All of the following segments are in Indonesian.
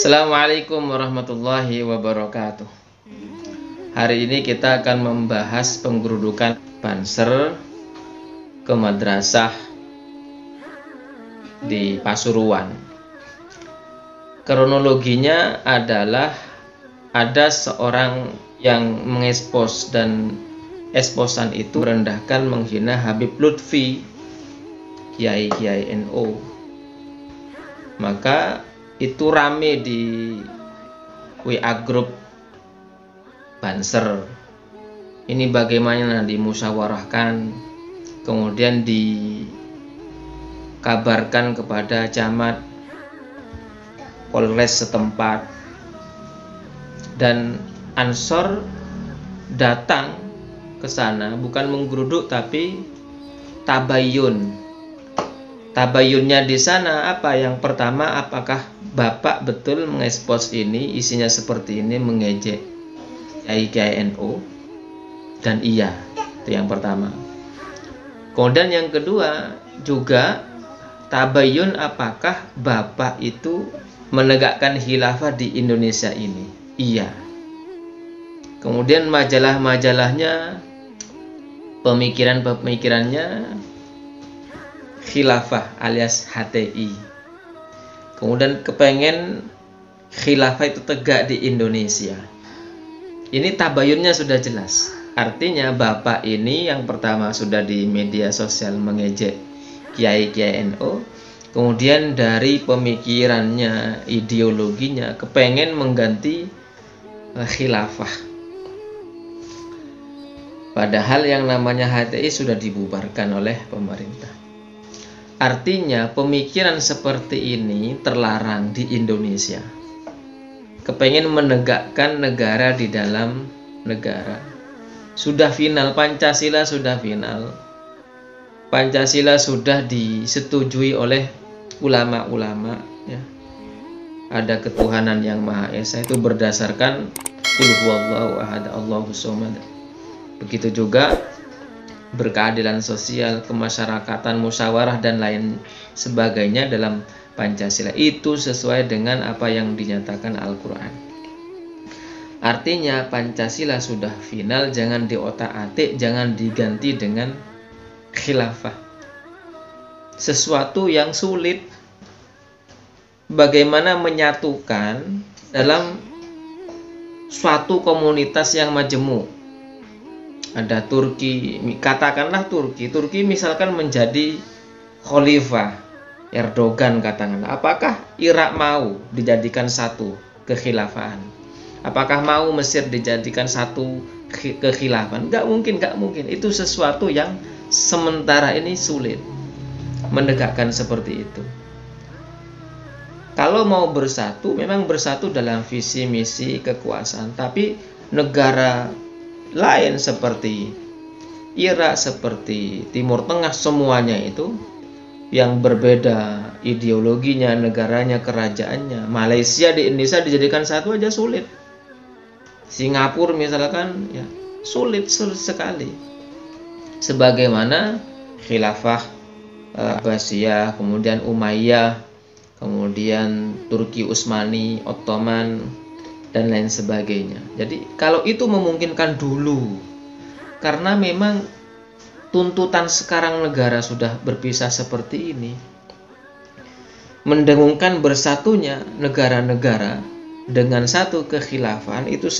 Assalamualaikum warahmatullahi wabarakatuh. Hari ini kita akan membahas penggerudukan Banser ke madrasah di Pasuruan. Kronologinya adalah ada seorang yang mengekspos dan eksposan itu merendahkan, menghina Habib Lutfi, Kiai NU. Maka itu rame di WA grup Banser. Ini bagaimana dimusyawarahkan, kemudian dikabarkan kepada camat, Polres setempat, dan Ansor datang ke sana bukan menggeruduk tapi tabayun. Tabayunnya di sana apa? Yang pertama, apakah Bapak betul mengekspos ini, isinya seperti ini, mengejek Kiai NU? Dan iya, itu yang pertama. Kemudian yang kedua juga tabayun, apakah Bapak itu menegakkan khilafah di Indonesia ini? Iya. Kemudian majalah-majalahnya, pemikirannya khilafah alias HTI. Kemudian kepengen khilafah itu tegak di Indonesia. Ini tabayunnya sudah jelas. Artinya Bapak ini yang pertama sudah di media sosial mengejek Kiai NU. Kemudian dari pemikirannya, ideologinya kepengen mengganti khilafah. Padahal yang namanya HTI sudah dibubarkan oleh pemerintah. Artinya pemikiran seperti ini terlarang di Indonesia. Kepengen menegakkan negara di dalam negara. Sudah final, Pancasila sudah final. Pancasila sudah disetujui oleh ulama-ulama, ya. Ada ketuhanan yang Maha Esa, itu berdasarkan Qul huwallahu ahad, Allahus somad. Begitu juga berkeadilan sosial, kemasyarakatan, musyawarah dan lain sebagainya dalam Pancasila. Itu sesuai dengan apa yang dinyatakan Al-Quran. Artinya Pancasila sudah final, jangan diotak-atik, jangan diganti dengan khilafah. Sesuatu yang sulit. Bagaimana menyatukan dalam suatu komunitas yang majemuk. Ada Turki, katakanlah Turki misalkan menjadi khalifah Erdogan, katakanlah. Apakah Irak mau dijadikan satu kekhilafahan? Apakah mau Mesir dijadikan satu kekhilafahan? Nggak mungkin. Itu sesuatu yang sementara ini sulit menegakkan seperti itu. Kalau mau bersatu, memang bersatu dalam visi misi kekuasaan. Tapi negara lain seperti Irak, seperti Timur Tengah, semuanya itu yang berbeda ideologinya, negaranya, kerajaannya. Malaysia di Indonesia dijadikan satu aja sulit. Singapura misalkan, ya sulit sekali. Sebagaimana khilafah Abbasiyah, kemudian Umayyah, kemudian Turki Utsmani, Ottoman, dan lain sebagainya. Jadi kalau itu memungkinkan dulu, karena memang tuntutan sekarang negara sudah berpisah seperti ini, mendengungkan bersatunya negara-negara dengan satu kekhilafahan itu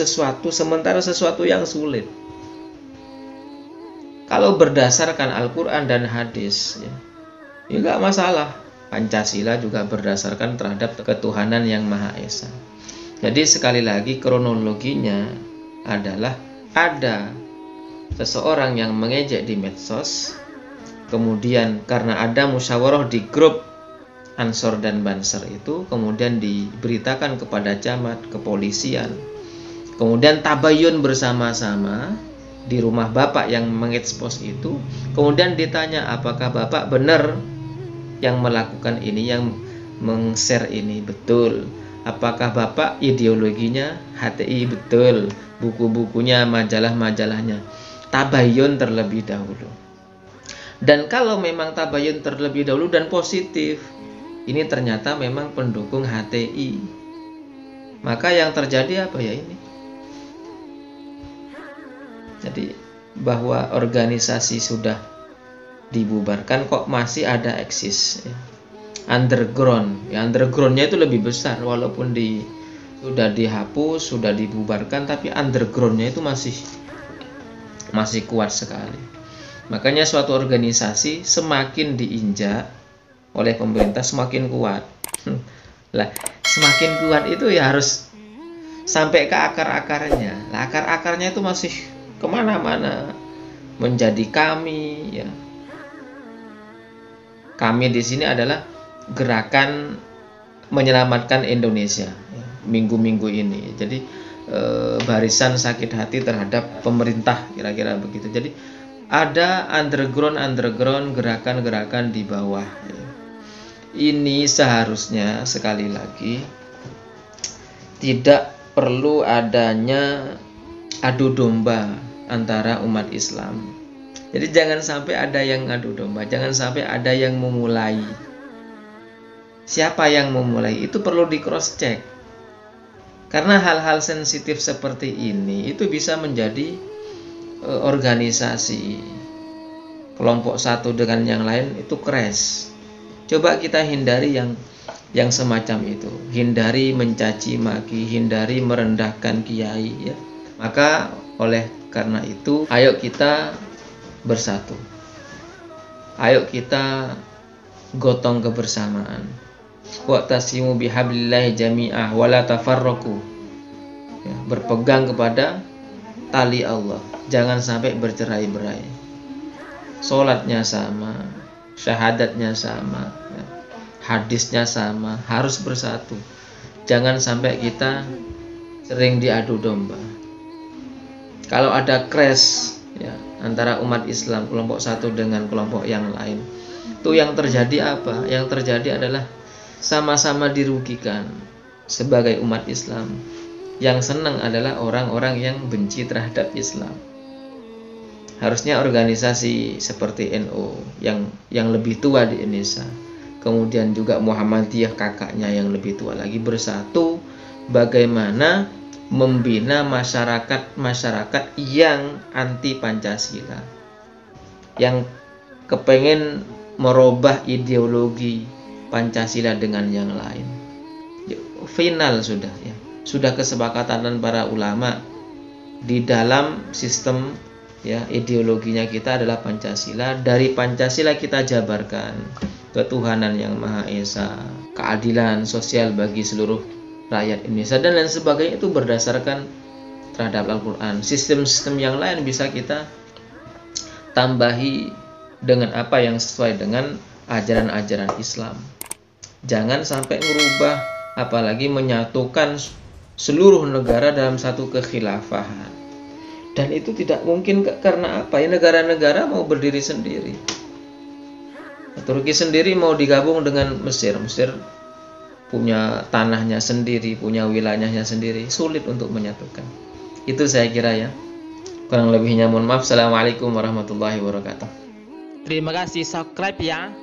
sementara sesuatu yang sulit. Kalau berdasarkan Al-Quran dan hadis, ya nggak masalah. Pancasila juga berdasarkan terhadap ketuhanan yang Maha Esa. Jadi sekali lagi kronologinya adalah ada seseorang yang mengejek di medsos, kemudian karena ada musyawarah di grup Ansor dan Banser itu, kemudian diberitakan kepada camat, kepolisian, kemudian tabayun bersama-sama di rumah Bapak yang mengekspos itu, kemudian ditanya apakah Bapak benar yang melakukan ini, yang meng-share ini, betul. Apakah Bapak ideologinya HTI? Betul. Buku-bukunya, majalah-majalahnya. Tabayun terlebih dahulu. Dan kalau memang tabayun terlebih dahulu dan positif, ini ternyata memang pendukung HTI, Maka yang terjadi apa ya ini? Jadi bahwa organisasi sudah dibubarkan kok masih ada eksis ya. Underground, ya undergroundnya itu lebih besar walaupun sudah dihapus, sudah dibubarkan, tapi undergroundnya itu masih kuat sekali. Makanya suatu organisasi semakin diinjak oleh pemerintah semakin kuat. Lah, semakin kuat itu ya harus sampai ke akar-akarnya. Lah, akar-akarnya itu masih kemana-mana, menjadi kami ya. Kami di sini adalah gerakan menyelamatkan Indonesia ya, minggu-minggu ini. Jadi barisan sakit hati terhadap pemerintah, kira-kira begitu. Jadi ada underground gerakan-gerakan di bawah ya. Ini seharusnya sekali lagi tidak perlu adanya adu domba antara umat Islam. Jadi jangan sampai ada yang adu domba, jangan sampai ada yang memulai. Siapa yang memulai itu perlu di cross check. Karena hal-hal sensitif seperti ini itu bisa menjadi organisasi kelompok satu dengan yang lain itu crash. Coba kita hindari yang semacam itu. Hindari mencaci maki, hindari merendahkan kiai ya. Maka oleh karena itu, ayo kita bersatu. Ayo kita gotong kebersamaan. Wa'tasimu bihablillahi jami'ah wa la tafarraqu. Ya, berpegang kepada tali Allah. Jangan sampai bercerai-berai. Salatnya sama, syahadatnya sama, ya, hadisnya sama, harus bersatu. Jangan sampai kita sering diadu domba. Kalau ada crash ya, antara umat Islam kelompok satu dengan kelompok yang lain, itu yang terjadi apa? Yang terjadi adalah sama-sama dirugikan sebagai umat Islam. Yang senang adalah orang-orang yang benci terhadap Islam. Harusnya organisasi seperti NU yang lebih tua di Indonesia, kemudian juga Muhammadiyah kakaknya yang lebih tua lagi, bersatu bagaimana membina masyarakat yang anti Pancasila, yang kepengen merubah ideologi Pancasila dengan yang lain. Final sudah ya, sudah kesepakatan para ulama di dalam sistem ya, ideologinya kita adalah Pancasila. Dari Pancasila kita jabarkan ketuhanan yang Maha Esa, keadilan sosial bagi seluruh rakyat Indonesia dan lain sebagainya, itu berdasarkan terhadap Al-Quran. Sistem-sistem yang lain bisa kita tambahi dengan apa yang sesuai dengan ajaran-ajaran Islam. Jangan sampai merubah, apalagi menyatukan seluruh negara dalam satu kekhilafahan. Dan itu tidak mungkin karena apa? Ya, negara-negara mau berdiri sendiri. Turki sendiri mau digabung dengan Mesir. Mesir punya tanahnya sendiri, punya wilayahnya sendiri, sulit untuk menyatukan. Itu saya kira ya. Kurang lebihnya mohon maaf. Assalamualaikum warahmatullahi wabarakatuh. Terima kasih, subscribe ya.